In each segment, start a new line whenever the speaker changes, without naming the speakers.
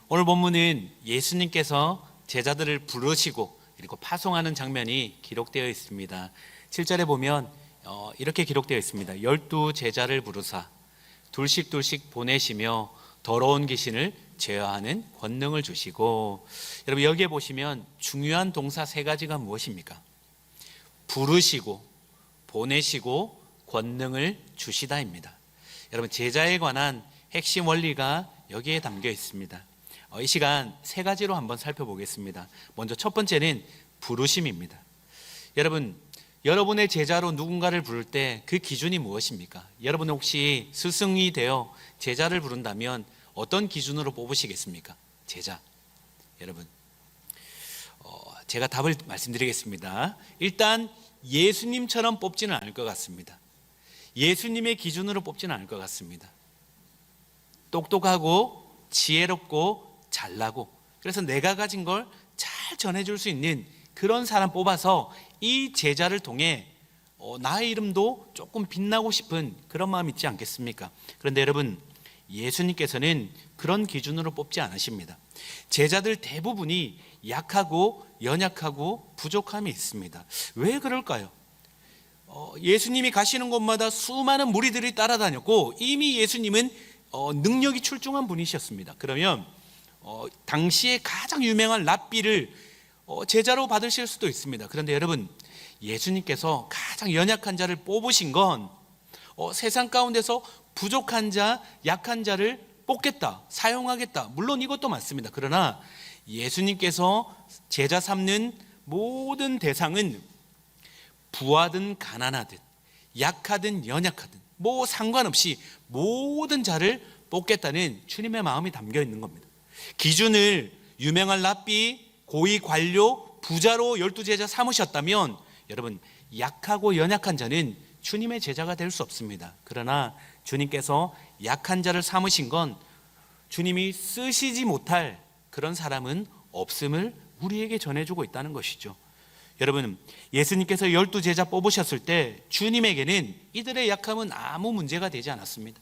오늘 본문은 예수님께서 제자들을 부르시고 그리고 파송하는 장면이 기록되어 있습니다. 7절에 보면 이렇게 기록되어 있습니다. 12 제자를 부르사 둘씩 보내시며 더러운 귀신을 제어하는 권능을 주시고, 여러분 여기에 보시면 중요한 동사 세 가지가 무엇입니까? 부르시고 보내시고 권능을 주시다입니다. 여러분 제자에 관한 핵심 원리가 여기에 담겨 있습니다. 이 시간 세 가지로 한번 살펴보겠습니다. 먼저 첫 번째는 부르심입니다. 여러분의 제자로 누군가를 부를 때 그 기준이 무엇입니까? 여러분 혹시 스승이 되어 제자를 부른다면 어떤 기준으로 뽑으시겠습니까? 제자. 여러분 제가 답을 말씀드리겠습니다. 일단 예수님처럼 뽑지는 않을 것 같습니다. 예수님의 기준으로 뽑지는 않을 것 같습니다. 똑똑하고 지혜롭고 잘나고, 그래서 내가 가진 걸 잘 전해줄 수 있는 그런 사람 뽑아서 이 제자를 통해 나의 이름도 조금 빛나고 싶은 그런 마음 있지 않겠습니까? 그런데 여러분 예수님께서는 그런 기준으로 뽑지 않으십니다. 제자들 대부분이 약하고 연약하고 부족함이 있습니다. 왜 그럴까요? 예수님이 가시는 곳마다 수많은 무리들이 따라다녔고 이미 예수님은 능력이 출중한 분이셨습니다. 그러면 당시에 가장 유명한 랍비를 제자로 받으실 수도 있습니다. 그런데 여러분 예수님께서 가장 연약한 자를 뽑으신 건 세상 가운데서 부족한 자, 약한 자를 뽑겠다, 사용하겠다, 물론 이것도 맞습니다. 그러나 예수님께서 제자 삼는 모든 대상은 부하든 가난하든 약하든 연약하든 상관없이 모든 자를 뽑겠다는 주님의 마음이 담겨 있는 겁니다. 기준을 유명한 랍비, 고위 관료, 부자로 12제자 삼으셨다면 여러분 약하고 연약한 자는 주님의 제자가 될 수 없습니다. 그러나 주님께서 약한 자를 삼으신 건 주님이 쓰시지 못할 그런 사람은 없음을 우리에게 전해주고 있다는 것이죠. 여러분 예수님께서 12제자 뽑으셨을 때 주님에게는 이들의 약함은 아무 문제가 되지 않았습니다.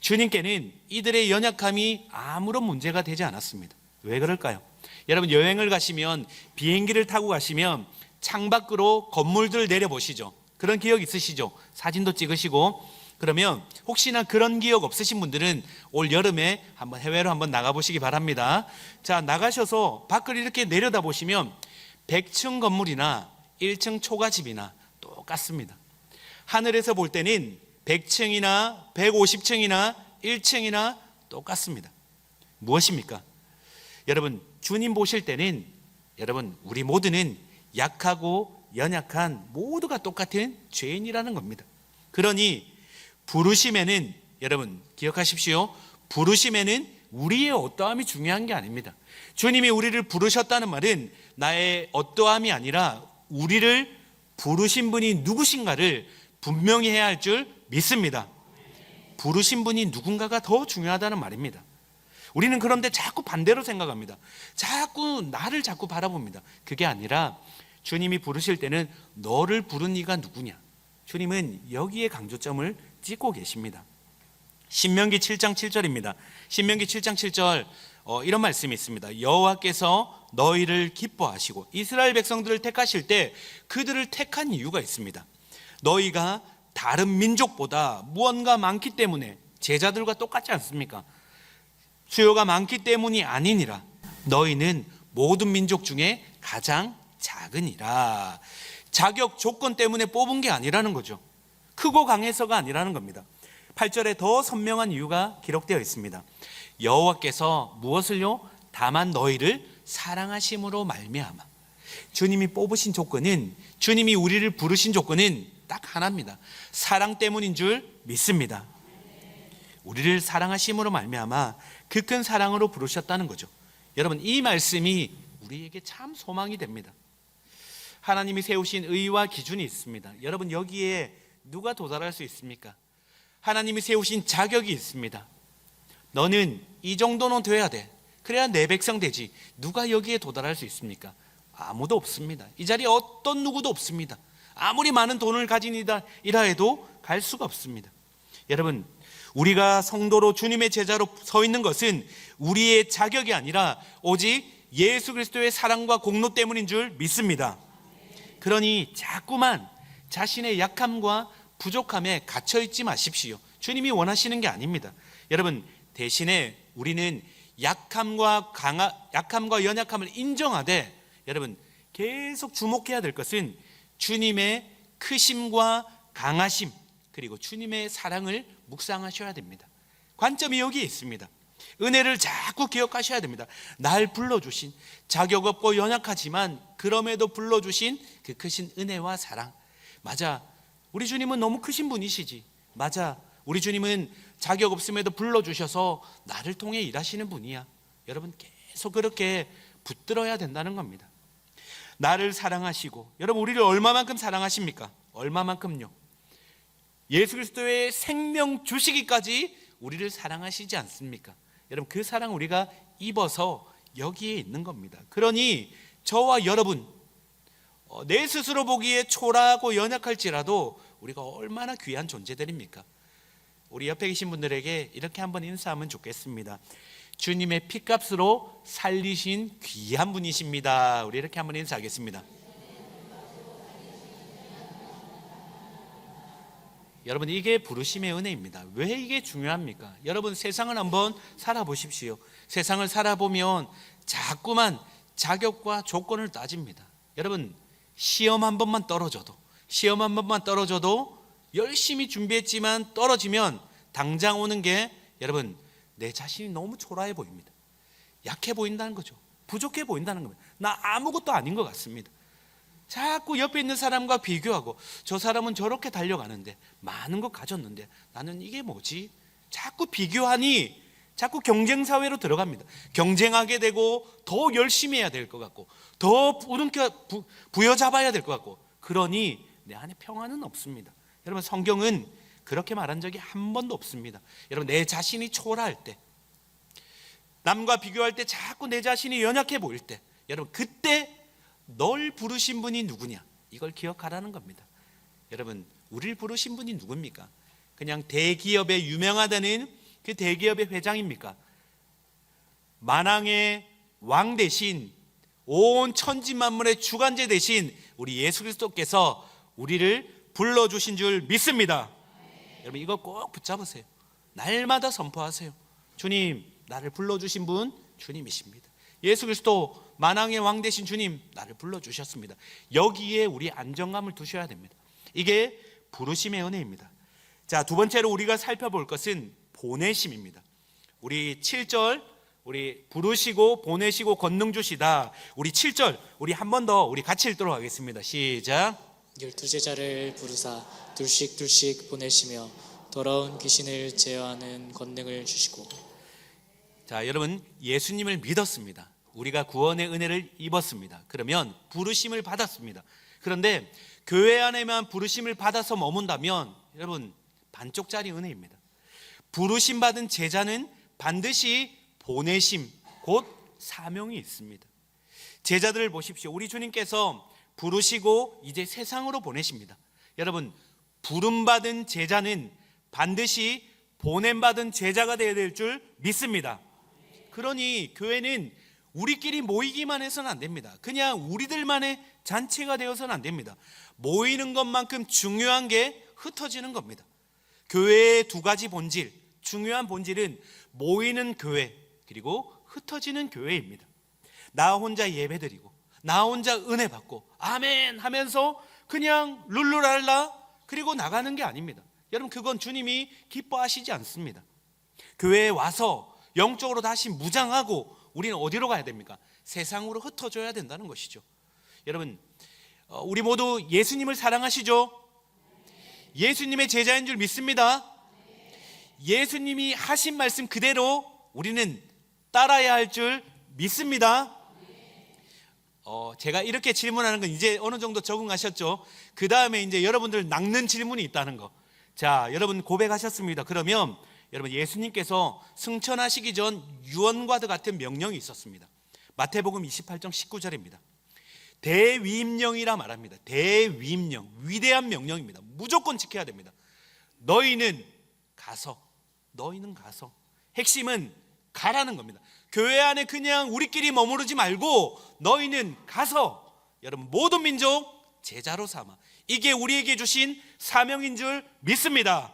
주님께는 이들의 연약함이 아무런 문제가 되지 않았습니다. 왜 그럴까요? 여러분 여행을 가시면 비행기를 타고 가시면 창밖으로 건물들 내려보시죠. 그런 기억 있으시죠? 사진도 찍으시고. 그러면 혹시나 그런 기억 없으신 분들은 올 여름에 한번 해외로 한번 나가보시기 바랍니다. 자, 나가셔서 밖을 이렇게 내려다보시면 100층 건물이나 1층 초가집이나 똑같습니다. 하늘에서 볼 때는 100층이나 150층이나 1층이나 똑같습니다. 무엇입니까? 여러분 주님 보실 때는 여러분 우리 모두는 약하고 연약한 모두가 똑같은 죄인이라는 겁니다. 그러니 부르심에는 여러분 기억하십시오. 부르심에는 우리의 어떠함이 중요한 게 아닙니다. 주님이 우리를 부르셨다는 말은 나의 어떠함이 아니라 우리를 부르신 분이 누구신가를 분명히 해야 할 줄 믿습니다. 부르신 분이 누군가가 더 중요하다는 말입니다. 우리는 그런데 자꾸 반대로 생각합니다. 자꾸 나를 자꾸 바라봅니다. 그게 아니라 주님이 부르실 때는 너를 부른 이가 누구냐, 주님은 여기에 강조점을 찍고 계십니다. 신명기 7장 7절입니다. 신명기 7장 7절 이런 말씀이 있습니다. 여호와께서 너희를 기뻐하시고 이스라엘 백성들을 택하실 때 그들을 택한 이유가 있습니다. 너희가 다른 민족보다 무언가 많기 때문에, 제자들과 똑같지 않습니까? 수요가 많기 때문이 아니니라. 너희는 모든 민족 중에 가장 작으니라. 자격 조건 때문에 뽑은 게 아니라는 거죠. 크고 강해서가 아니라는 겁니다. 8절에 더 선명한 이유가 기록되어 있습니다. 여호와께서 무엇을요? 다만 너희를 사랑하심으로 말미암아. 주님이 뽑으신 조건은, 주님이 우리를 부르신 조건은 딱 하나입니다. 사랑 때문인 줄 믿습니다. 우리를 사랑하심으로 말미암아 그 큰 사랑으로 부르셨다는 거죠. 여러분 이 말씀이 우리에게 참 소망이 됩니다. 하나님이 세우신 의와 기준이 있습니다. 여러분 여기에 누가 도달할 수 있습니까? 하나님이 세우신 자격이 있습니다. 너는 이 정도는 돼야 돼. 그래야 내 백성 되지. 누가 여기에 도달할 수 있습니까? 아무도 없습니다. 이 자리에 어떤 누구도 없습니다. 아무리 많은 돈을 가진 이라 해도 갈 수가 없습니다. 여러분 우리가 성도로 주님의 제자로 서 있는 것은 우리의 자격이 아니라 오직 예수 그리스도의 사랑과 공로 때문인 줄 믿습니다. 그러니 자꾸만 자신의 약함과 부족함에 갇혀 있지 마십시오. 주님이 원하시는 게 아닙니다. 여러분, 대신에 우리는 약함과 연약함을 인정하되 여러분 계속 주목해야 될 것은 주님의 크심과 강하심, 그리고 주님의 사랑을 묵상하셔야 됩니다. 관점이 여기에 있습니다. 은혜를 자꾸 기억하셔야 됩니다. 날 불러주신, 자격 없고 연약하지만 그럼에도 불러주신 그 크신 은혜와 사랑. 맞아, 우리 주님은 너무 크신 분이시지. 맞아, 우리 주님은 자격 없음에도 불러주셔서 나를 통해 일하시는 분이야. 여러분 계속 그렇게 붙들어야 된다는 겁니다. 나를 사랑하시고, 여러분 우리를 얼마만큼 사랑하십니까? 얼마만큼요? 예수 그리스도의 생명 주시기까지 우리를 사랑하시지 않습니까? 여러분 그 사랑 우리가 입어서 여기에 있는 겁니다. 그러니 저와 여러분, 내 스스로 보기에 초라하고 연약할지라도 우리가 얼마나 귀한 존재들입니까? 우리 옆에 계신 분들에게 이렇게 한번 인사하면 좋겠습니다. 주님의 피값으로 살리신 귀한 분이십니다. 우리 이렇게 한번 인사하겠습니다. 여러분 이게 부르심의 은혜입니다. 왜 이게 중요합니까? 여러분 세상을 한번 살아보십시오. 세상을 살아보면 자꾸만 자격과 조건을 따집니다. 여러분 시험 한 번만 떨어져도 열심히 준비했지만 떨어지면 당장 오는 게 여러분 내 자신이 너무 초라해 보입니다. 약해 보인다는 거죠. 부족해 보인다는 겁니다. 나 아무것도 아닌 것 같습니다. 자꾸 옆에 있는 사람과 비교하고 저 사람은 저렇게 달려가는데 많은 것 가졌는데 나는 이게 뭐지? 자꾸 비교하니 자꾸 경쟁사회로 들어갑니다. 경쟁하게 되고 더 열심히 해야 될 것 같고 더 부여잡아야 될 것 같고 그러니 내 안에 평안은 없습니다. 여러분 성경은 그렇게 말한 적이 한 번도 없습니다. 여러분 내 자신이 초라할 때, 남과 비교할 때 자꾸 내 자신이 연약해 보일 때, 여러분 그때 널 부르신 분이 누구냐? 이걸 기억하라는 겁니다. 여러분 우리를 부르신 분이 누굽니까? 그냥 대기업에 유명하다는 그 대기업의 회장입니까? 만왕의 왕 대신 온 천지만물의 주관자 대신 우리 예수 그리스도께서 우리를 불러주신 줄 믿습니다. 여러분 이거 꼭 붙잡으세요. 날마다 선포하세요. 주님, 나를 불러주신 분 주님이십니다. 예수 그리스도 만왕의 왕 되신 주님, 나를 불러주셨습니다. 여기에 우리 안정감을 두셔야 됩니다. 이게 부르심의 은혜입니다. 자, 두 번째로 우리가 살펴볼 것은 보내심입니다. 우리 7절, 우리 부르시고 보내시고 권능 주시다. 우리 7절 우리 한 번 더 우리 같이 읽도록 하겠습니다. 시작.
12제자를 부르사 둘씩 보내시며 더러운 귀신을 제어하는 권능을 주시고.
자, 여러분 예수님을 믿었습니다. 우리가 구원의 은혜를 입었습니다. 그러면 부르심을 받았습니다. 그런데 교회 안에만 부르심을 받아서 머문다면 여러분 반쪽짜리 은혜입니다. 부르심 받은 제자는 반드시 보내심, 곧 사명이 있습니다. 제자들을 보십시오. 우리 주님께서 부르시고 이제 세상으로 보내십니다. 여러분 부름받은 제자는 반드시 보냄받은 제자가 되어야 될 줄 믿습니다. 그러니 교회는 우리끼리 모이기만 해서는 안 됩니다. 그냥 우리들만의 잔치가 되어서는 안 됩니다. 모이는 것만큼 중요한 게 흩어지는 겁니다. 교회의 두 가지 본질, 중요한 본질은 모이는 교회 그리고 흩어지는 교회입니다. 나 혼자 예배드리고 나 혼자 은혜 받고 아멘 하면서 그냥 룰루랄라 그리고 나가는 게 아닙니다. 여러분 그건 주님이 기뻐하시지 않습니다. 교회에 와서 영적으로 다시 무장하고 우리는 어디로 가야 됩니까? 세상으로 흩어져야 된다는 것이죠. 여러분 우리 모두 예수님을 사랑하시죠? 예수님의 제자인 줄 믿습니다. 예수님이 하신 말씀 그대로 우리는 따라야 할 줄 믿습니다. 제가 이렇게 질문하는 건 이제 어느 정도 적응하셨죠? 그 다음에 이제 여러분들 낚는 질문이 있다는 거. 자, 여러분 고백하셨습니다. 그러면 여러분 예수님께서 승천하시기 전 유언과도 같은 명령이 있었습니다. 마태복음 28장 19절입니다. 대위임령이라 말합니다. 대위임령, 위대한 명령입니다. 무조건 지켜야 됩니다. 너희는 가서 너희는 가서. 핵심은 가라는 겁니다. 교회 안에 그냥 우리끼리 머무르지 말고 너희는 가서 여러분 모든 민족 제자로 삼아. 이게 우리에게 주신 사명인 줄 믿습니다.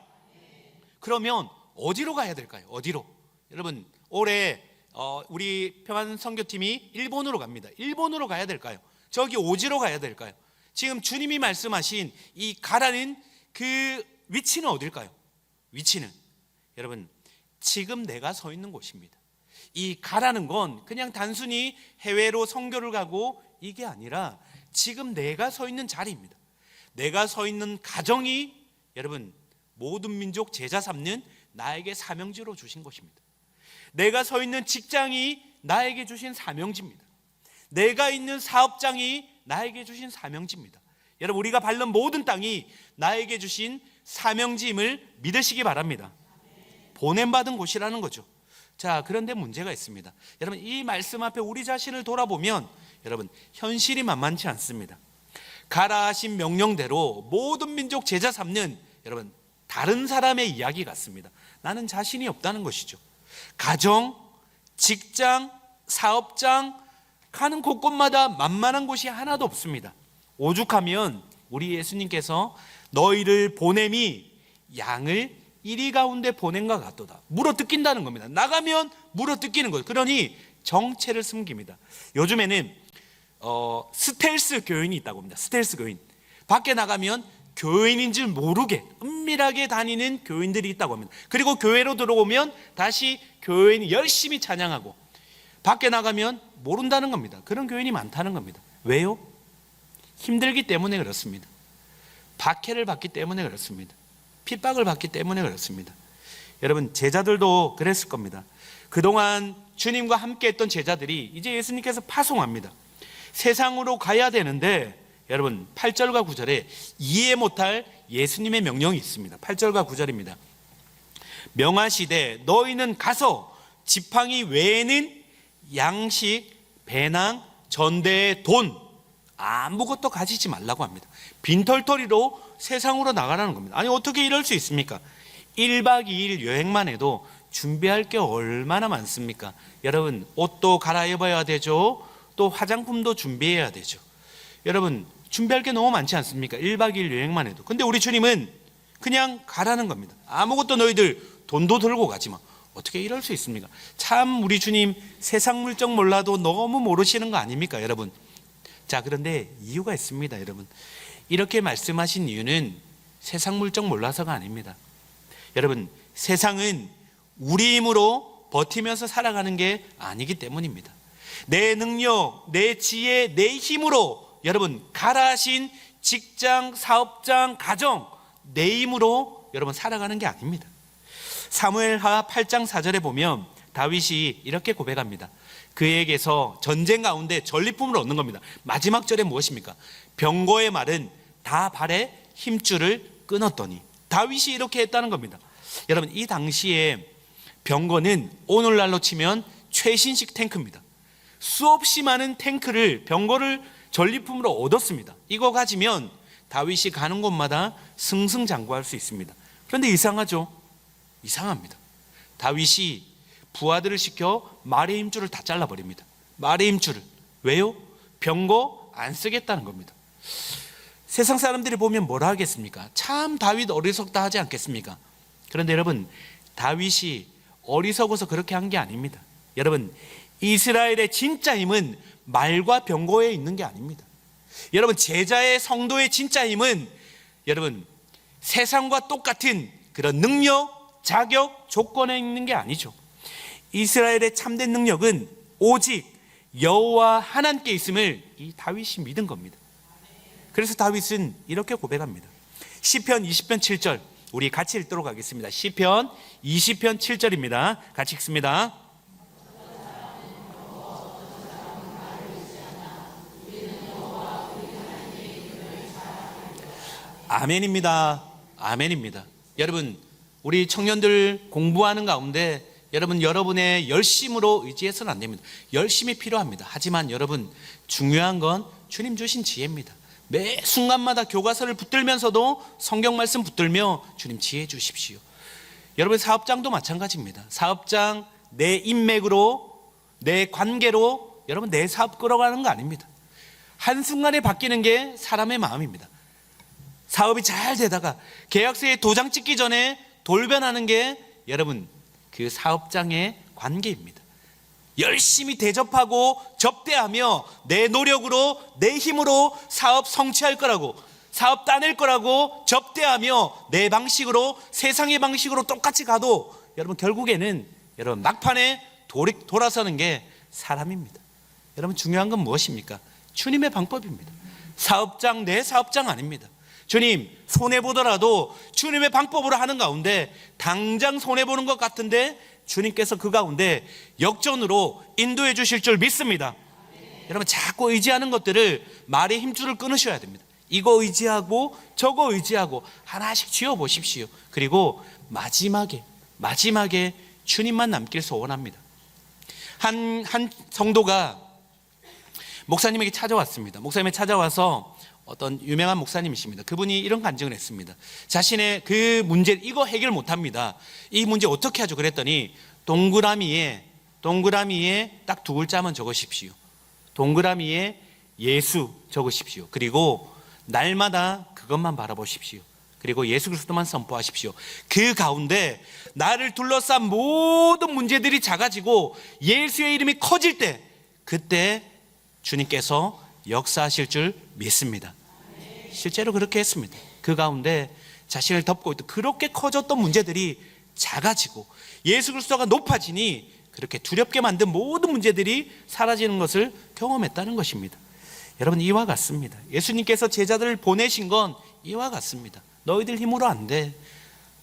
그러면 어디로 가야 될까요? 어디로? 여러분 올해 우리 평안 선교팀이 일본으로 갑니다. 일본으로 가야 될까요? 저기 오지로 가야 될까요? 지금 주님이 말씀하신 이 가라는 그 위치는 어딜까요? 위치는 여러분 지금 내가 서 있는 곳입니다. 이 가라는 건 그냥 단순히 해외로 선교를 가고 이게 아니라 지금 내가 서 있는 자리입니다. 내가 서 있는 가정이 여러분 모든 민족 제자 삼는 나에게 사명지로 주신 것입니다. 내가 서 있는 직장이 나에게 주신 사명지입니다. 내가 있는 사업장이 나에게 주신 사명지입니다. 여러분 우리가 밟는 모든 땅이 나에게 주신 사명지임을 믿으시기 바랍니다. 보냄받은 곳이라는 거죠. 자, 그런데 문제가 있습니다. 여러분 이 말씀 앞에 우리 자신을 돌아보면 여러분 현실이 만만치 않습니다. 가라 하신 명령대로 모든 민족 제자 삼는 여러분 다른 사람의 이야기 같습니다. 나는 자신이 없다는 것이죠. 가정, 직장, 사업장 가는 곳곳마다 만만한 곳이 하나도 없습니다. 오죽하면 우리 예수님께서 너희를 보냄이 양을 이리 가운데 보냄과 같도다. 물어뜯긴다는 겁니다. 나가면 물어뜯기는 거예요. 그러니 정체를 숨깁니다. 요즘에는 스텔스 교인이 있다고 합니다. 스텔스 교인. 밖에 나가면 교인인 줄 모르게 은밀하게 다니는 교인들이 있다고 합니다. 그리고 교회로 들어오면 다시 교인이 열심히 찬양하고 밖에 나가면 모른다는 겁니다. 그런 교인이 많다는 겁니다. 왜요? 힘들기 때문에 그렇습니다. 박해를 받기 때문에 그렇습니다. 핍박을 받기 때문에 그렇습니다. 여러분 제자들도 그랬을 겁니다. 그동안 주님과 함께 했던 제자들이 이제 예수님께서 파송합니다. 세상으로 가야 되는데 여러분 8절과 9절에 이해 못할 예수님의 명령이 있습니다. 8절과 9절입니다. 명하시되 너희는 가서 지팡이 외에는 양식, 배낭, 전대의 돈 아무것도 가지지 말라고 합니다. 빈털터리로 세상으로 나가라는 겁니다. 아니 어떻게 이럴 수 있습니까? 1박 2일 여행만 해도 준비할 게 얼마나 많습니까? 여러분 옷도 갈아입어야 되죠. 또 화장품도 준비해야 되죠. 여러분 준비할 게 너무 많지 않습니까? 1박 2일 여행만 해도. 근데 우리 주님은 그냥 가라는 겁니다. 아무것도 너희들 돈도 들고 가지 마. 어떻게 이럴 수 있습니까? 참 우리 주님 세상 물정 몰라도 너무 모르시는 거 아닙니까 여러분? 자, 그런데 이유가 있습니다 여러분. 이렇게 말씀하신 이유는 세상 물정 몰라서가 아닙니다. 여러분 세상은 우리 힘으로 버티면서 살아가는 게 아니기 때문입니다. 내 능력, 내 지혜, 내 힘으로 여러분 가라 하신 직장, 사업장, 가정 내 힘으로 여러분 살아가는 게 아닙니다. 사무엘하 8장 4절에 보면 다윗이 이렇게 고백합니다. 그에게서 전쟁 가운데 전리품을 얻는 겁니다. 마지막 절에 무엇입니까? 병거의 말은 다 발에 힘줄을 끊었더니. 다윗이 이렇게 했다는 겁니다. 여러분 이 당시에 병거는 오늘날로 치면 최신식 탱크입니다. 수없이 많은 탱크를 병거를 전리품으로 얻었습니다. 이거 가지면 다윗이 가는 곳마다 승승장구할 수 있습니다. 그런데 이상하죠? 이상합니다. 다윗이 부하들을 시켜 말의 힘줄을 다 잘라버립니다. 말의 힘줄을. 왜요? 병거 안 쓰겠다는 겁니다. 세상 사람들이 보면 뭐라 하겠습니까? 참 다윗 어리석다 하지 않겠습니까? 그런데 여러분 다윗이 어리석어서 그렇게 한 게 아닙니다. 여러분 이스라엘의 진짜 힘은 말과 병거에 있는 게 아닙니다. 여러분 제자의 성도의 진짜 힘은 여러분 세상과 똑같은 그런 능력, 자격, 조건에 있는 게 아니죠. 이스라엘의 참된 능력은 오직 여호와 하나님께 있음을 이 다윗이 믿은 겁니다. 그래서 다윗은 이렇게 고백합니다. 시편 20편 7절 우리 같이 읽도록 하겠습니다. 시편 20편 7절입니다. 같이 읽습니다. 아멘입니다. 아멘입니다. 여러분 우리 청년들 공부하는 가운데 여러분의 열심으로 의지해서는 안 됩니다. 열심히 필요합니다. 하지만 여러분 중요한 건 주님 주신 지혜입니다. 매 순간마다 교과서를 붙들면서도 성경 말씀 붙들며 주님 지혜 주십시오. 여러분 사업장도 마찬가지입니다. 사업장 내 인맥으로 내 관계로 여러분 내 사업 끌어가는 거 아닙니다. 한순간에 바뀌는 게 사람의 마음입니다. 사업이 잘 되다가 계약서에 도장 찍기 전에 돌변하는 게 여러분 그 사업장의 관계입니다. 열심히 대접하고 접대하며 내 노력으로 내 힘으로 사업 성취할 거라고, 사업 따낼 거라고 접대하며 내 방식으로 세상의 방식으로 똑같이 가도 여러분 결국에는 여러분 막판에 돌아서는 게 사람입니다. 여러분 중요한 건 무엇입니까? 주님의 방법입니다. 사업장 내 사업장 아닙니다. 주님 손해보더라도 주님의 방법으로 하는 가운데 당장 손해보는 것 같은데 주님께서 그 가운데 역전으로 인도해 주실 줄 믿습니다. 여러분 자꾸 의지하는 것들을 말의 힘줄을 끊으셔야 됩니다. 이거 의지하고 저거 의지하고 하나씩 지어보십시오. 그리고 마지막에 주님만 남길 소원합니다. 한 성도가 목사님에게 찾아왔습니다. 목사님이 찾아와서 어떤 유명한 목사님이십니다. 그분이 이런 간증을 했습니다. 자신의 그 문제 이거 해결 못합니다. 이 문제 어떻게 하죠? 그랬더니 동그라미에 딱 두 글자만 적으십시오. 동그라미에 예수 적으십시오. 그리고 날마다 그것만 바라보십시오. 그리고 예수 그리스도만 선포하십시오. 그 가운데 나를 둘러싼 모든 문제들이 작아지고 예수의 이름이 커질 때 그때 주님께서 역사하실 줄 믿습니다. 실제로 그렇게 했습니다. 그 가운데 자신을 덮고 있던 그렇게 커졌던 문제들이 작아지고 예수 그리스도가 높아지니 그렇게 두렵게 만든 모든 문제들이 사라지는 것을 경험했다는 것입니다. 여러분 이와 같습니다. 예수님께서 제자들을 보내신 건 이와 같습니다. 너희들 힘으로 안 돼.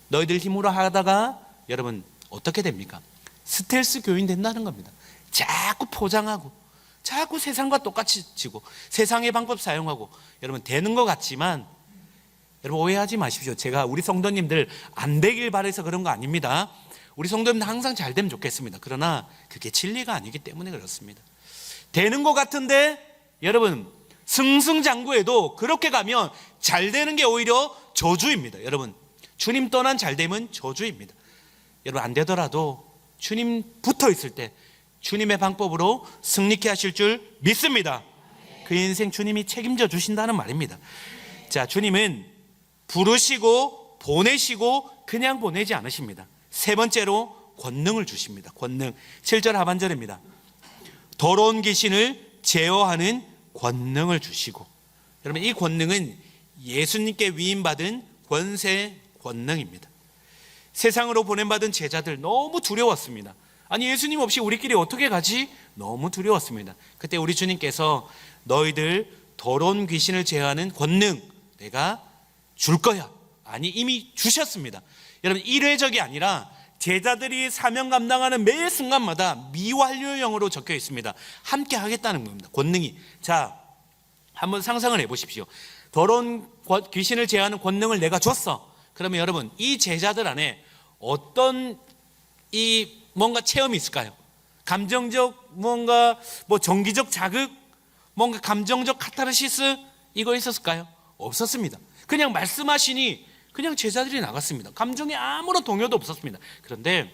너희들 힘으로 하다가 여러분 어떻게 됩니까? 스텔스 교인 된다는 겁니다. 자꾸 포장하고 자꾸 세상과 똑같이 지고 세상의 방법 사용하고 여러분 되는 것 같지만 여러분 오해하지 마십시오. 제가 우리 성도님들 안 되길 바라서 그런 거 아닙니다. 우리 성도님들 항상 잘 되면 좋겠습니다. 그러나 그게 진리가 아니기 때문에 그렇습니다. 되는 것 같은데 여러분 승승장구해도 그렇게 가면 잘 되는 게 오히려 저주입니다. 여러분 주님 떠난 잘 되면 저주입니다. 여러분 안 되더라도 주님 붙어 있을 때 주님의 방법으로 승리케 하실 줄 믿습니다. 그 인생 주님이 책임져 주신다는 말입니다. 자, 주님은 부르시고 보내시고 그냥 보내지 않으십니다. 세 번째로 권능을 주십니다. 권능. 7절 하반절입니다. 더러운 귀신을 제어하는 권능을 주시고, 여러분 이 권능은 예수님께 위임받은 권세 권능입니다. 세상으로 보냄받은 제자들 너무 두려웠습니다. 아니 예수님 없이 우리끼리 어떻게 가지? 너무 두려웠습니다. 그때 우리 주님께서 너희들 더러운 귀신을 제어하는 권능 내가 줄 거야. 아니 이미 주셨습니다. 여러분 일회적이 아니라 제자들이 사명 감당하는 매 순간마다 미완료형으로 적혀 있습니다. 함께 하겠다는 겁니다. 권능이. 자, 한번 상상을 해보십시오. 더러운 귀신을 제어하는 권능을 내가 줬어. 그러면 여러분 이 제자들 안에 어떤 이 뭔가 체험이 있을까요? 감정적 뭔가 정기적 자극, 뭔가 감정적 카타르시스 이거 있었을까요? 없었습니다. 그냥 말씀하시니 그냥 제자들이 나갔습니다. 감정에 아무런 동요도 없었습니다. 그런데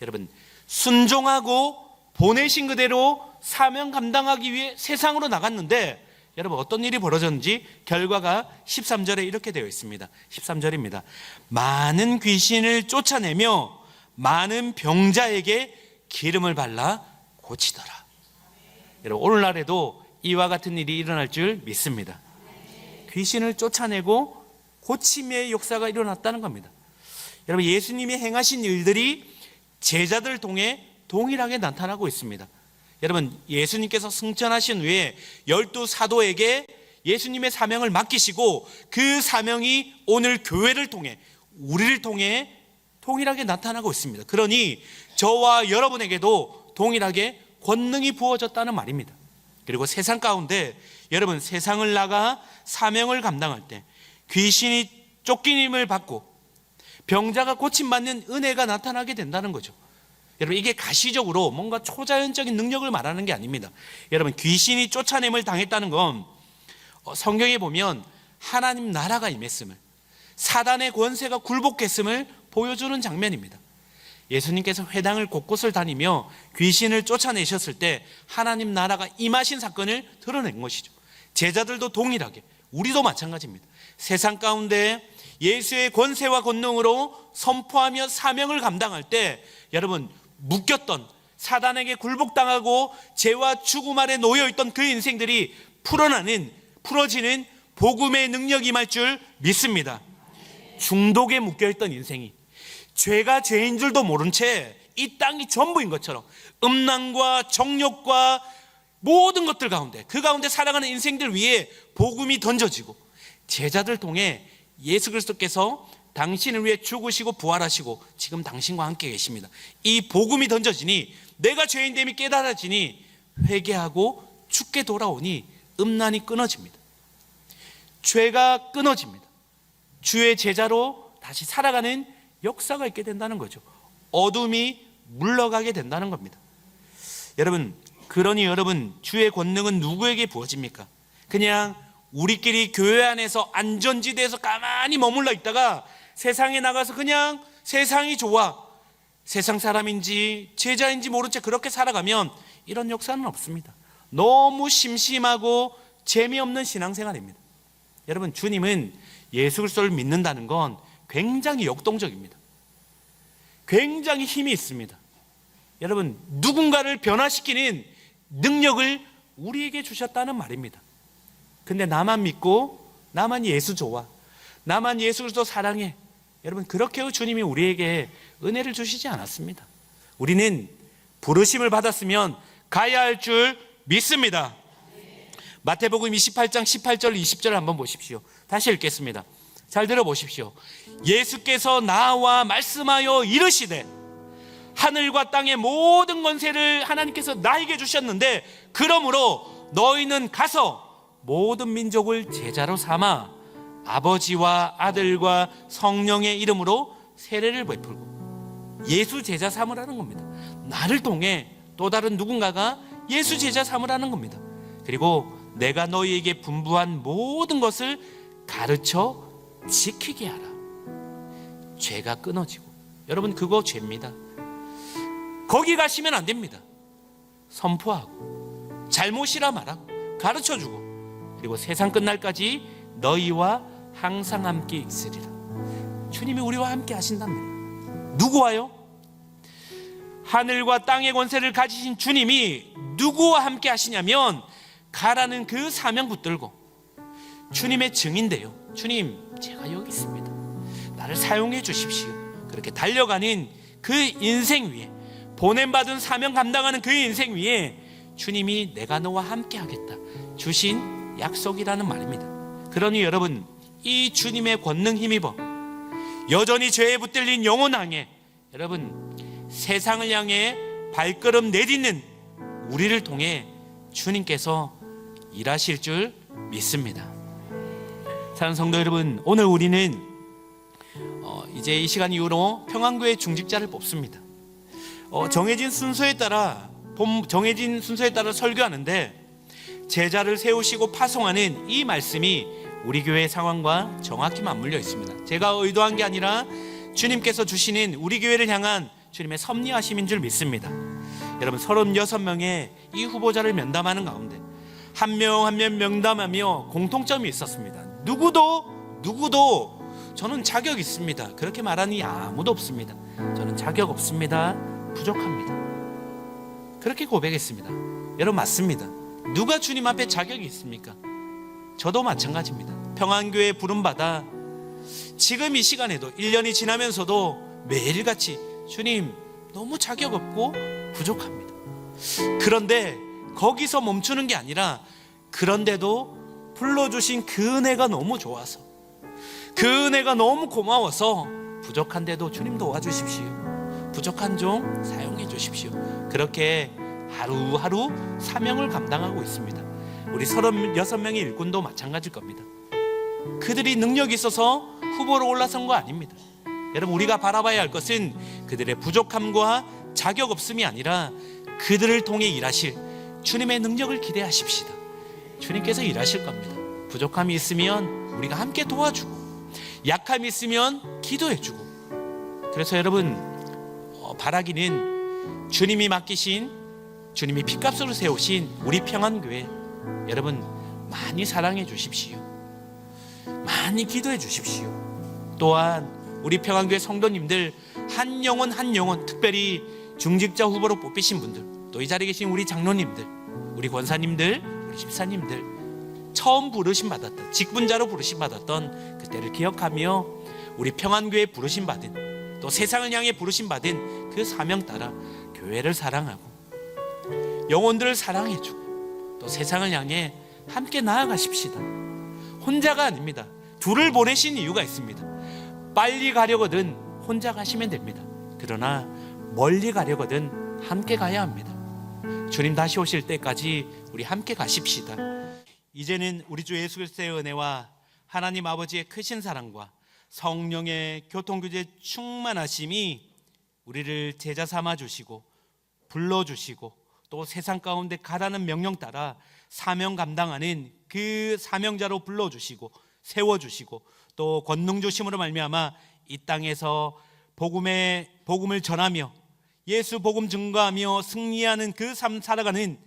여러분 순종하고 보내신 그대로 사명 감당하기 위해 세상으로 나갔는데 여러분 어떤 일이 벌어졌는지 결과가 13절에 이렇게 되어 있습니다. 13절입니다. 많은 귀신을 쫓아내며 많은 병자에게 기름을 발라 고치더라. 여러분 오늘날에도 이와 같은 일이 일어날 줄 믿습니다. 귀신을 쫓아내고 고침의 역사가 일어났다는 겁니다. 여러분 예수님이 행하신 일들이 제자들을 통해 동일하게 나타나고 있습니다. 여러분 예수님께서 승천하신 후에 12 사도에게 예수님의 사명을 맡기시고 그 사명이 오늘 교회를 통해 우리를 통해 동일하게 나타나고 있습니다. 그러니 저와 여러분에게도 동일하게 권능이 부어졌다는 말입니다. 그리고 세상 가운데 여러분 세상을 나가 사명을 감당할 때 귀신이 쫓기님을 받고 병자가 고침받는 은혜가 나타나게 된다는 거죠. 여러분 이게 가시적으로 뭔가 초자연적인 능력을 말하는 게 아닙니다. 여러분 귀신이 쫓아냄을 당했다는 건 성경에 보면 하나님 나라가 임했음을, 사단의 권세가 굴복했음을 보여주는 장면입니다. 예수님께서 회당을 곳곳을 다니며 귀신을 쫓아내셨을 때 하나님 나라가 임하신 사건을 드러낸 것이죠. 제자들도 동일하게, 우리도 마찬가지입니다. 세상 가운데 예수의 권세와 권능으로 선포하며 사명을 감당할 때 여러분, 묶였던, 사단에게 굴복당하고 죄와 죽음 아래 놓여있던 그 인생들이 풀어지는 복음의 능력이 임할 줄 믿습니다. 중독에 묶여있던 인생이, 죄가 죄인 줄도 모른 채 이 땅이 전부인 것처럼 음란과 정욕과 모든 것들 가운데, 그 가운데 살아가는 인생들 위에 복음이 던져지고, 제자들 통해 예수 그리스도께서 당신을 위해 죽으시고 부활하시고 지금 당신과 함께 계십니다. 이 복음이 던져지니, 내가 죄인됨이 깨달아지니 회개하고 죽게 돌아오니 음란이 끊어집니다. 죄가 끊어집니다. 주의 제자로 다시 살아가는 역사가 있게 된다는 거죠. 어둠이 물러가게 된다는 겁니다. 여러분, 그러니 여러분, 주의 권능은 누구에게 부어집니까? 그냥 우리끼리 교회 안에서 안전지대에서 가만히 머물러 있다가 세상에 나가서 그냥 세상이 좋아, 세상 사람인지 제자인지 모른 채 그렇게 살아가면 이런 역사는 없습니다. 너무 심심하고 재미없는 신앙생활입니다. 여러분, 주님은 예수 그리스도를 믿는다는 건 굉장히 역동적입니다. 굉장히 힘이 있습니다. 여러분, 누군가를 변화시키는 능력을 우리에게 주셨다는 말입니다. 근데 나만 믿고, 나만 예수 좋아, 나만 예수 그리스도 사랑해, 여러분, 그렇게 주님이 우리에게 은혜를 주시지 않았습니다. 우리는 부르심을 받았으면 가야 할 줄 믿습니다. 마태복음 28장 18절 20절 한번 보십시오. 다시 읽겠습니다. 잘 들어보십시오. 예수께서 나와 말씀하여 이르시되, 하늘과 땅의 모든 권세를 하나님께서 나에게 주셨는데 그러므로 너희는 가서 모든 민족을 제자로 삼아 아버지와 아들과 성령의 이름으로 세례를 베풀고, 예수 제자 삼으라는 겁니다. 나를 통해 또 다른 누군가가 예수 제자 삼으라는 겁니다. 그리고 내가 너희에게 분부한 모든 것을 가르쳐 지키게 하라. 죄가 끊어지고, 여러분, 그거 죄입니다. 거기 가시면 안 됩니다. 선포하고 잘못이라 말하고 가르쳐주고, 그리고 세상 끝날까지 너희와 항상 함께 있으리라. 주님이 우리와 함께 하신답니다. 누구와요? 하늘과 땅의 권세를 가지신 주님이 누구와 함께 하시냐면, 가라는 그 사명 붙들고 주님의 증인데요, 주님, 제가 여기 있습니다, 나를 사용해 주십시오, 그렇게 달려가는 그 인생 위에, 보냄받은 사명 감당하는 그 인생 위에 주님이 내가 너와 함께 하겠다 주신 약속이라는 말입니다. 그러니 여러분, 이 주님의 권능 힘입어 여전히 죄에 붙들린 영혼 향해, 여러분, 세상을 향해 발걸음 내딛는 우리를 통해 주님께서 일하실 줄 믿습니다. 사랑하는 성도 여러분, 오늘 우리는 이제 이 시간 이후로 평안교회 중직자를 뽑습니다. 정해진 순서에 따라 설교하는데, 제자를 세우시고 파송하는 이 말씀이 우리 교회 상황과 정확히 맞물려 있습니다. 제가 의도한 게 아니라 주님께서 주시는 우리 교회를 향한 주님의 섭리하심인 줄 믿습니다. 여러분, 36명의 이 후보자를 면담하는 가운데 한 명 한 명 명담하며 공통점이 있었습니다. 누구도 저는 자격 있습니다, 그렇게 말하니 아무도 없습니다. 저는 자격 없습니다, 부족합니다, 그렇게 고백했습니다. 여러분, 맞습니다. 누가 주님 앞에 자격이 있습니까? 저도 마찬가지입니다. 평안교회 부름받아 지금 이 시간에도 1년이 지나면서도 매일같이 주님, 너무 자격 없고 부족합니다. 그런데 거기서 멈추는 게 아니라, 그런데도 불러주신 그 은혜가 너무 좋아서, 그 은혜가 너무 고마워서 부족한데도 주님 도와주십시오, 부족한 종 사용해 주십시오, 그렇게 하루하루 사명을 감당하고 있습니다. 우리 36명의 일꾼도 마찬가지일 겁니다. 그들이 능력이 있어서 후보로 올라선 거 아닙니다. 여러분, 우리가 바라봐야 할 것은 그들의 부족함과 자격 없음이 아니라 그들을 통해 일하실 주님의 능력을 기대하십시다. 주님께서 일하실 겁니다. 부족함이 있으면 우리가 함께 도와주고, 약함이 있으면 기도해주고. 그래서 여러분, 바라기는 주님이 맡기신, 주님이 피값으로 세우신 우리 평안교회 여러분 많이 사랑해 주십시오. 많이 기도해 주십시오. 또한 우리 평안교회 성도님들 한 영혼 한 영혼, 특별히 중직자 후보로 뽑히신 분들, 또 이 자리에 계신 우리 장로님들, 우리 권사님들, 우리 집사님들, 처음 부르심 받았던, 직분자로 부르심 받았던 그때를 기억하며 우리 평안교회 부르심 받은, 또 세상을 향해 부르심 받은 그 사명 따라 교회를 사랑하고 영혼들을 사랑해주고 또 세상을 향해 함께 나아가십시다. 혼자가 아닙니다. 둘을 보내신 이유가 있습니다. 빨리 가려거든 혼자 가시면 됩니다. 그러나 멀리 가려거든 함께 가야 합니다. 주님 다시 오실 때까지 우리 함께 가십시다. 이제는 우리 주 예수 그리스도의 은혜와 하나님 아버지의 크신 사랑과 성령의 교통규제 충만하심이 우리를 제자 삼아 주시고 불러주시고 또 세상 가운데 가라는 명령 따라 사명 감당하는 그 사명자로 불러주시고 세워주시고 또 권능 주심으로 말미암아 이 땅에서 복음을 전하며 예수 복음 증거하며 승리하는 그 삶 살아가는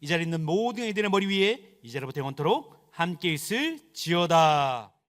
이 자리에 있는 모든 이들의 머리 위에 이제로부터 영원토록 함께 있을지어다.